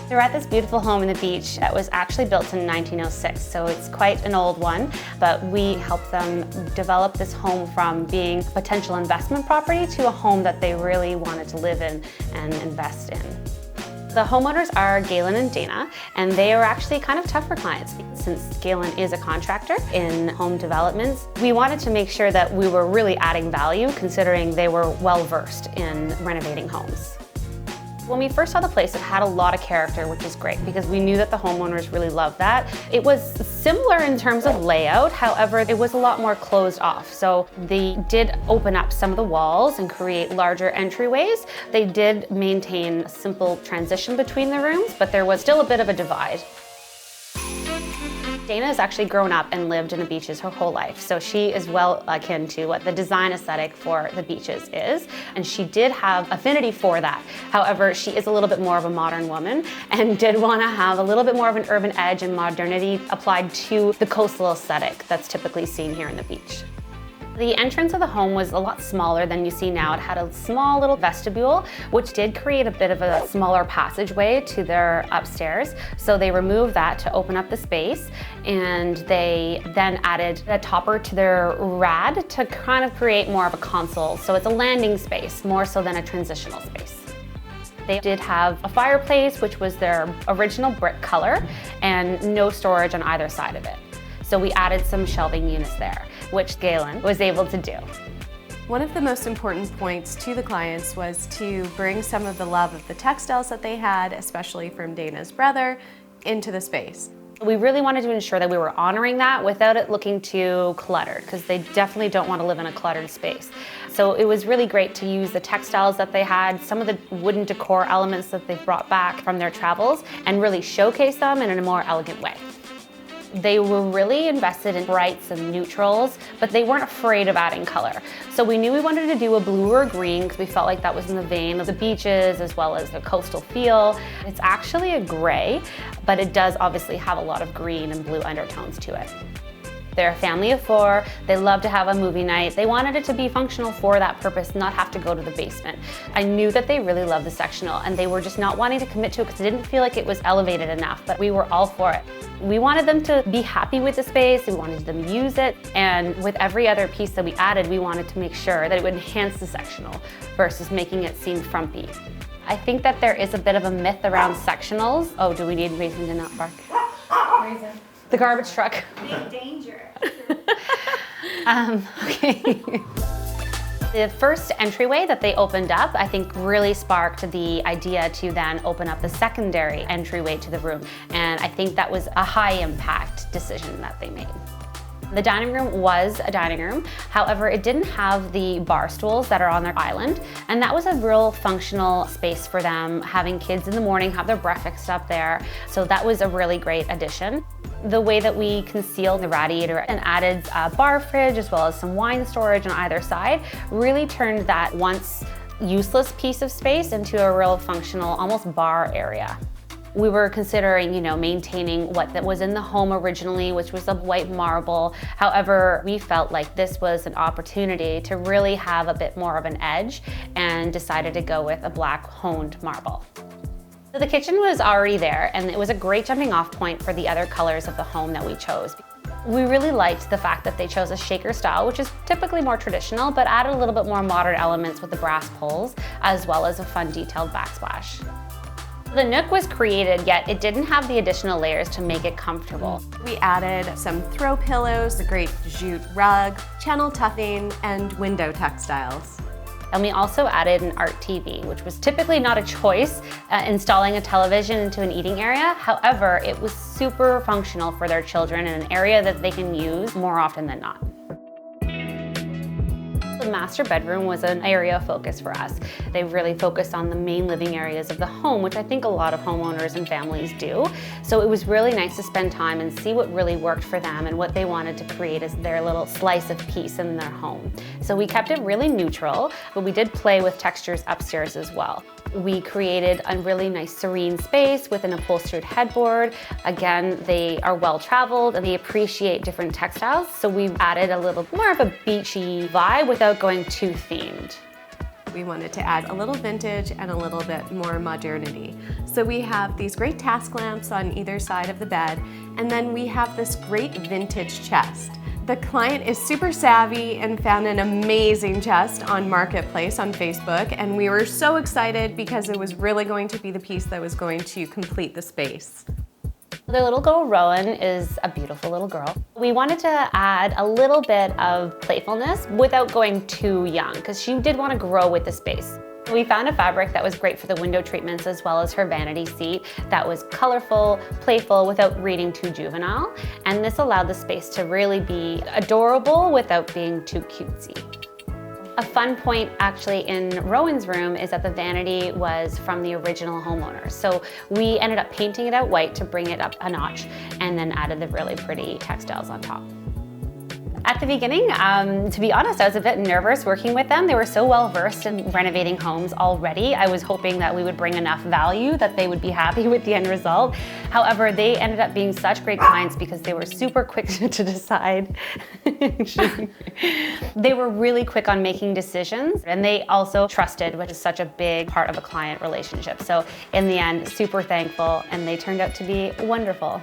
They're at this beautiful home in the beach that was actually built in 1906, so it's quite an old one, but we helped them develop this home from being a potential investment property to a home that they really wanted to live in and invest in. The homeowners are Galen and Dana, and they are actually kind of tougher clients. Since Galen is a contractor in home developments, we wanted to make sure that we were really adding value considering they were well versed in renovating homes. When we first saw the place, it had a lot of character, which is great because we knew that the homeowners really loved that. It was similar in terms of layout, however, it was a lot more closed off. So they did open up some of the walls and create larger entryways. They did maintain a simple transition between the rooms, but there was still a bit of a divide. Dana has actually grown up and lived in the beaches her whole life, so she is well akin to what the design aesthetic for the beaches is, and she did have affinity for that. However, she is a little bit more of a modern woman and did want to have a little bit more of an urban edge and modernity applied to the coastal aesthetic that's typically seen here in the beach. The entrance of the home was a lot smaller than you see now. It had a small little vestibule, which did create a bit of a smaller passageway to their upstairs. So they removed that to open up the space, and they then added a topper to their rad to kind of create more of a console. So it's a landing space, more so than a transitional space. They did have a fireplace, which was their original brick color, and no storage on either side of it. So we added some shelving units there, which Galen was able to do. One of the most important points to the clients was to bring some of the love of the textiles that they had, especially from Dana's brother, into the space. We really wanted to ensure that we were honoring that without it looking too cluttered, because they definitely don't want to live in a cluttered space. So it was really great to use the textiles that they had, some of the wooden decor elements that they brought back from their travels, and really showcase them in a more elegant way. They were really invested in brights and neutrals, but they weren't afraid of adding color. So we knew we wanted to do a blue or a green because we felt like that was in the vein of the beaches as well as the coastal feel. It's actually a gray, but it does obviously have a lot of green and blue undertones to it. They're a family of 4. They love to have a movie night. They wanted it to be functional for that purpose, not have to go to the basement. I knew that they really loved the sectional, and they were just not wanting to commit to it because they didn't feel like it was elevated enough, but we were all for it. We wanted them to be happy with the space, we wanted them to use it, and with every other piece that we added, we wanted to make sure that it would enhance the sectional versus making it seem frumpy. I think that there is a bit of a myth around sectionals. Oh, do we need Raisin to not bark? Raisin. The garbage truck. Big danger. Okay. The first entryway that they opened up, I think really sparked the idea to then open up the secondary entryway to the room. And I think that was a high impact decision that they made. The dining room was a dining room, however, it didn't have the bar stools that are on their island, and that was a real functional space for them, having kids in the morning have their breakfast up there, so that was a really great addition. The way that we concealed the radiator and added a bar fridge as well as some wine storage on either side really turned that once useless piece of space into a real functional, almost bar area. We were considering, maintaining what that was in the home originally, which was a white marble. However, we felt like this was an opportunity to really have a bit more of an edge and decided to go with a black honed marble. So the kitchen was already there, and it was a great jumping off point for the other colors of the home that we chose. We really liked the fact that they chose a shaker style, which is typically more traditional, but added a little bit more modern elements with the brass pulls, as well as a fun detailed backsplash. The nook was created, yet it didn't have the additional layers to make it comfortable. We added some throw pillows, a great jute rug, channel tufting, and window textiles. And we also added an art TV, which was typically not a choice, installing a television into an eating area. However, it was super functional for their children in an area that they can use more often than not. The master bedroom was an area of focus for us. They really focused on the main living areas of the home, which I think a lot of homeowners and families do. So it was really nice to spend time and see what really worked for them and what they wanted to create as their little slice of peace in their home. So we kept it really neutral, but we did play with textures upstairs as well. We created a really nice serene space with an upholstered headboard. Again, they are well traveled and they appreciate different textiles. So we added a little more of a beachy vibe without going too themed. We wanted to add a little vintage and a little bit more modernity. So we have these great task lamps on either side of the bed, and then we have this great vintage chest. The client is super savvy and found an amazing chest on Marketplace on Facebook, and we were so excited because it was really going to be the piece that was going to complete the space. The little girl, Rowan, is a beautiful little girl. We wanted to add a little bit of playfulness without going too young, because she did want to grow with the space. We found a fabric that was great for the window treatments as well as her vanity seat that was colorful, playful, without reading too juvenile. And this allowed the space to really be adorable without being too cutesy. A fun point actually in Rowan's room is that the vanity was from the original homeowners. So we ended up painting it out white to bring it up a notch and then added the really pretty textiles on top. At the beginning, to be honest, I was a bit nervous working with them. They were so well versed in renovating homes already. I was hoping that we would bring enough value that they would be happy with the end result. However, they ended up being such great clients because they were super quick to decide. They were really quick on making decisions, and they also trusted, which is such a big part of a client relationship. So in the end, super thankful, and they turned out to be wonderful.